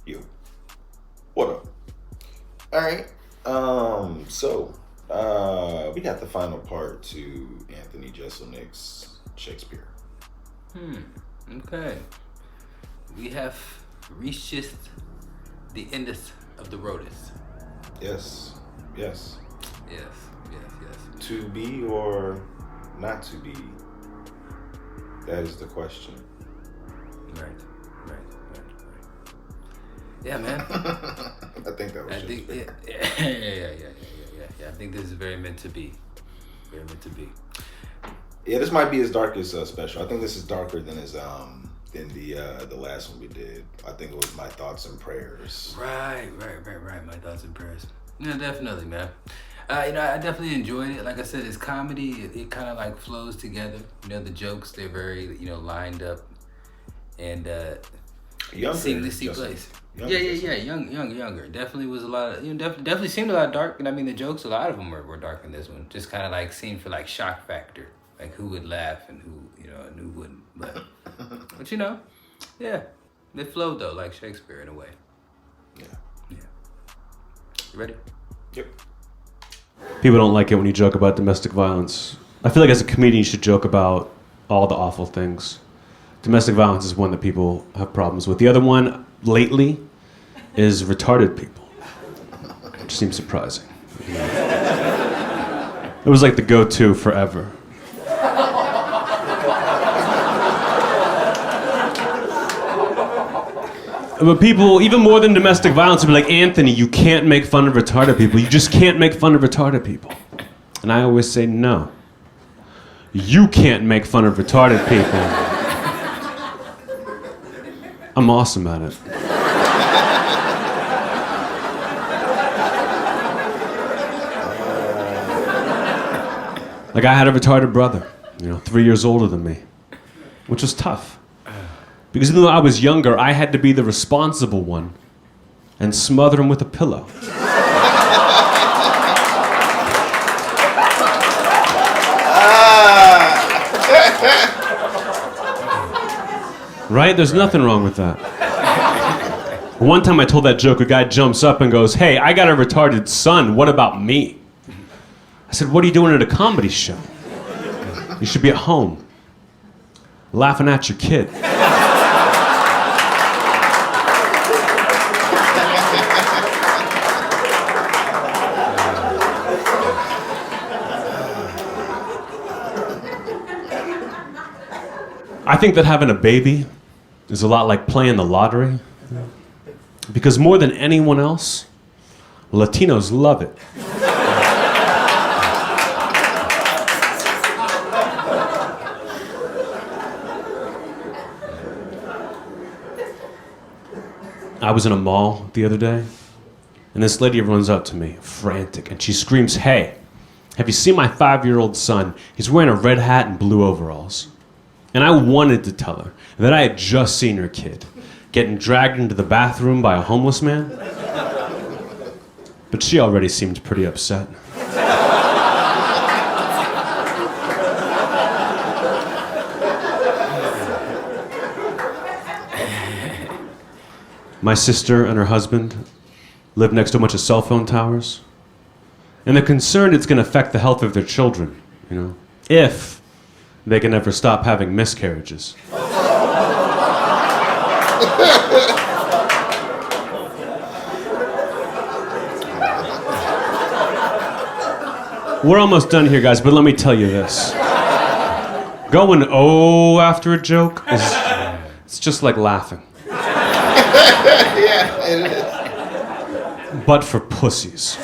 Yo, what up? All right. We got the final part to Anthony Jeselnik's Shakespeare. Okay. We have reached just the end of the roadest. Yes. Yes. Yes. To be or not to be? That is the question. Right. Yeah, man. I think that was Shakespeare. Yeah. I think this is very meant to be. Very meant to be. Yeah, this might be his darkest special. I think this is darker than his than the last one we did. I think it was My Thoughts and Prayers. Right. My thoughts and prayers. Yeah, definitely, man. I definitely enjoyed it. Like I said, it's comedy. It kind of like flows together. The jokes, they're very, lined up and seamlessly placed. Yeah. Younger. Definitely was a lot of, definitely seemed a lot dark. And I mean, the jokes, a lot of them were dark in this one. Just kind of like seemed for like shock factor. Like who would laugh and and who wouldn't. But yeah. It flowed though, like Shakespeare in a way. Yeah. You ready? Yep. People don't like it when you joke about domestic violence. I feel like as a comedian, you should joke about all the awful things. Domestic violence is one that people have problems with. The other one, lately, is retarded people, which seems surprising. It was like the go-to forever. But people, even more than domestic violence, would be like, Anthony, you can't make fun of retarded people. You just can't make fun of retarded people. And I always say, no. You can't make fun of retarded people. I'm awesome at it. Like, I had a retarded brother, 3 years older than me, which was tough. Because even though I was younger, I had to be the responsible one and smother him with a pillow. Right? There's nothing wrong with that. One time I told that joke, a guy jumps up and goes, "Hey, I got a retarded son, what about me?" I said, "What are you doing at a comedy show? You should be at home, laughing at your kid." I think that having a baby is a lot like playing the lottery. Because more than anyone else, Latinos love it. I was in a mall the other day, and this lady runs up to me, frantic, and she screams, "Hey, have you seen my 5-year-old son? He's wearing a red hat and blue overalls." And I wanted to tell her that I had just seen her kid getting dragged into the bathroom by a homeless man. But she already seemed pretty upset. My sister and her husband live next to a bunch of cell phone towers. And they're concerned it's going to affect the health of their children, if they can ever stop having miscarriages. We're almost done here, guys, but let me tell you this. Going "oh" after a joke it's just like laughing. Yeah, it is. But for pussies.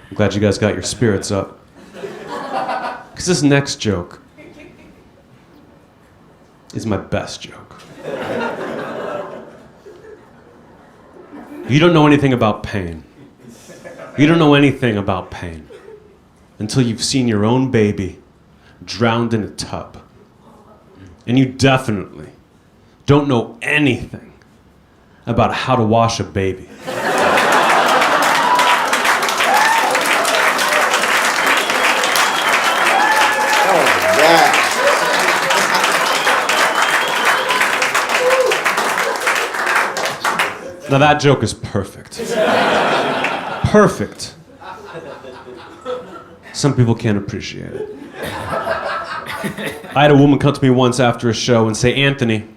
I'm glad you guys got your spirits up. Because this next joke is my best joke. You don't know anything about pain. You don't know anything about pain until you've seen your own baby drowned in a tub. And you definitely don't know anything about how to wash a baby. yeah. Now that joke is perfect. Perfect. Some people can't appreciate it. I had a woman come to me once after a show and say, Anthony,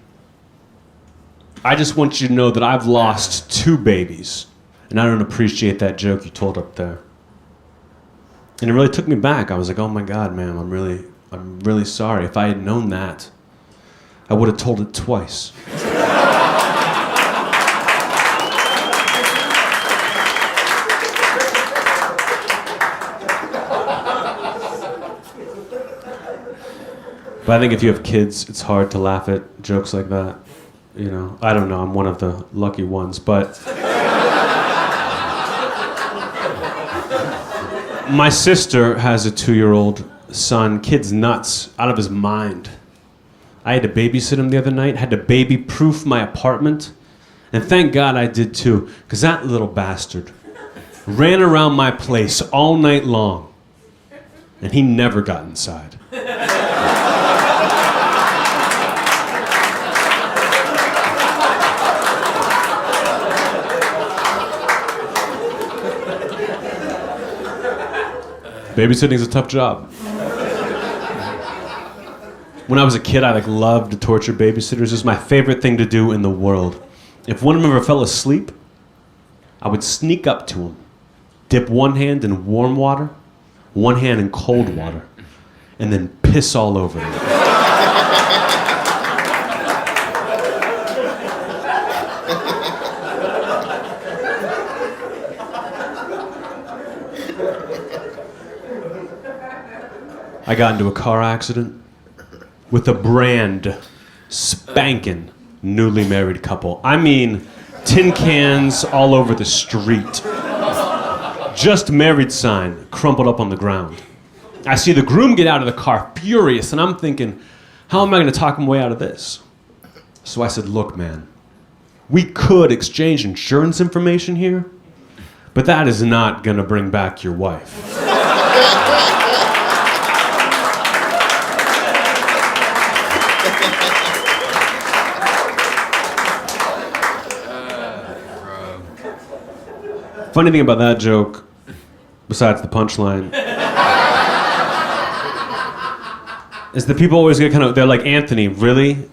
I just want you to know that I've lost 2 babies, and I don't appreciate that joke you told up there. And it really took me back. I was like, oh my God, man, I'm really sorry. If I had known that, I would have told it twice. But I think if you have kids, it's hard to laugh at jokes like that. You know, I don't know, I'm one of the lucky ones, but my sister has a 2-year-old son. Kid's nuts, out of his mind. I had to babysit him the other night, had to baby-proof my apartment, and thank God I did too, because that little bastard ran around my place all night long, and he never got inside. Babysitting's a tough job. When I was a kid, I loved to torture babysitters. It was my favorite thing to do in the world. If one of them ever fell asleep, I would sneak up to him, dip one hand in warm water, one hand in cold water, and then piss all over him. I got into a car accident with a brand spanking newly married couple. I mean, tin cans all over the street. Just married sign crumpled up on the ground. I see the groom get out of the car furious, and I'm thinking, how am I going to talk him way out of this? So I said, look, man, we could exchange insurance information here, but that is not going to bring back your wife. Funny thing about that joke, besides the punchline, is that people always get they're like, Anthony, really?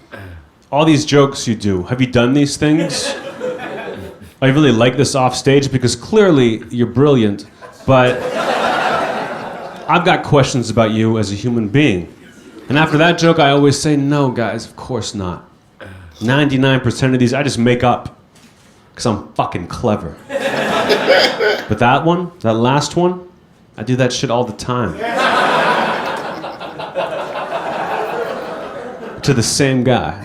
All these jokes you do, have you done these things? I really like this off stage because clearly you're brilliant, but I've got questions about you as a human being. And after that joke, I always say, no, guys, of course not. 99% of these I just make up because I'm fucking clever. But that one, that last one, I do that shit all the time. To the same guy.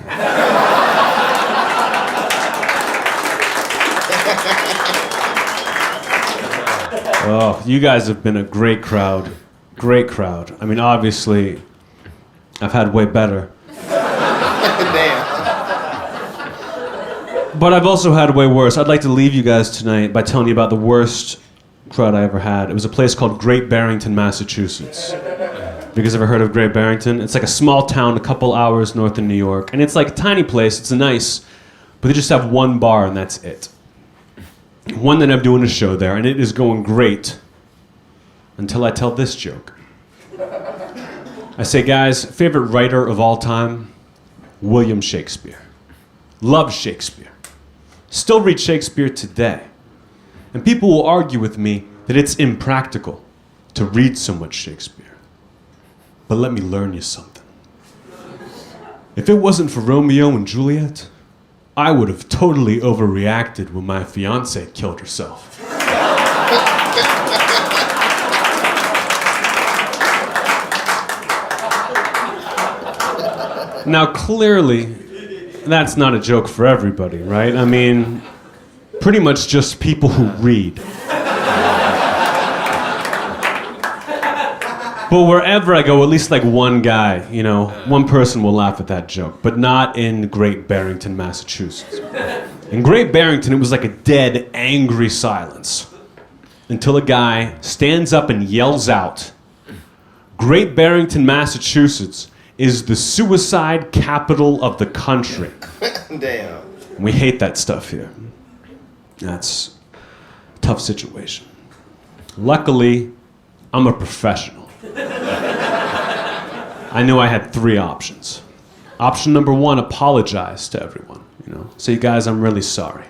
Oh, you guys have been a great crowd. Great crowd. I mean, obviously, I've had way better. Damn. But I've also had way worse. I'd like to leave you guys tonight by telling you about the worst crowd I ever had. It was a place called Great Barrington, Massachusetts. Have you guys ever heard of Great Barrington? It's like a small town a couple hours north of New York. And it's like a tiny place. It's nice. But they just have one bar and that's it. One that I'm doing a show there, and it is going great until I tell this joke. I say, guys, favorite writer of all time? William Shakespeare. Love Shakespeare. Still read Shakespeare today. And people will argue with me that it's impractical to read so much Shakespeare. But let me learn you something. If it wasn't for Romeo and Juliet, I would have totally overreacted when my fiancée killed herself. Now, clearly, that's not a joke for everybody, right? I mean, pretty much just people who read. But wherever I go, at least like one guy, one person will laugh at that joke, but not in Great Barrington, Massachusetts. In Great Barrington, it was like a dead, angry silence until a guy stands up and yells out, Great Barrington, Massachusetts is the suicide capital of the country. Damn. We hate that stuff here. That's a tough situation. Luckily, I'm a professional. I knew I had 3 options. Option number 1, apologize to everyone. Say, guys, I'm really sorry.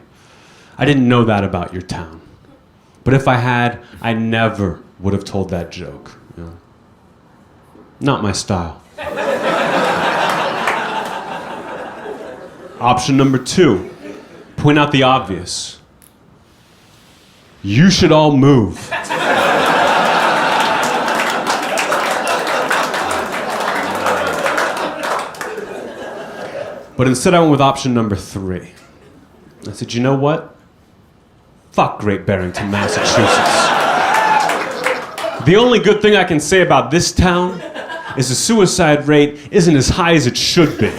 I didn't know that about your town. But if I had, I never would have told that joke. Not my style. Option number 2, point out the obvious. You should all move. But instead I went with option number 3. I said, you know what? Fuck Great Barrington, Massachusetts. The only good thing I can say about this town is the suicide rate isn't as high as it should be.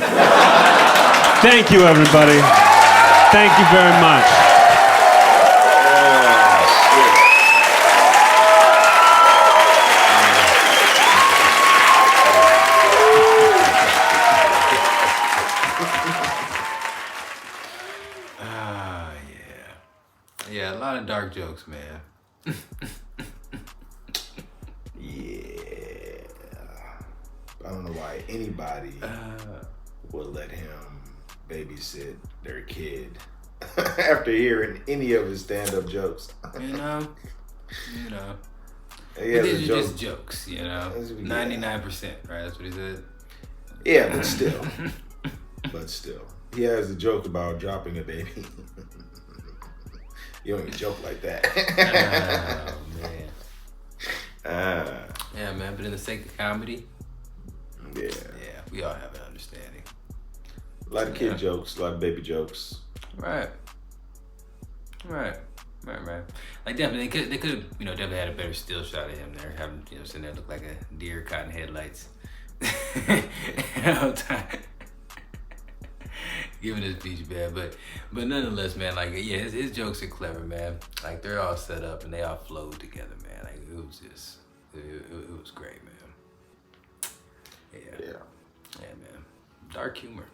Thank you, everybody. Thank you very much. Yeah, a lot of dark jokes, man. Yeah. I don't know why anybody would let him babysit their kid after hearing any of his stand-up jokes. You know. He has These a are joke. just jokes, 99%, right? That's what he said. Yeah, but still. He has a joke about dropping a baby. You don't even joke like that. Oh, man. Yeah, man, but in the sake of comedy, Yeah, we all have an understanding. a lot of kid jokes, a lot of baby jokes. Right. Like definitely, they could have, definitely had a better still shot of him there, having, sitting there look like a deer caught in headlights. The whole time. Giving his speech, man, but nonetheless, man, like, yeah, his jokes are clever, man. Like, they're all set up and they all flowed together, man. Like, it was just, it was great, man. Yeah, man. Dark humor.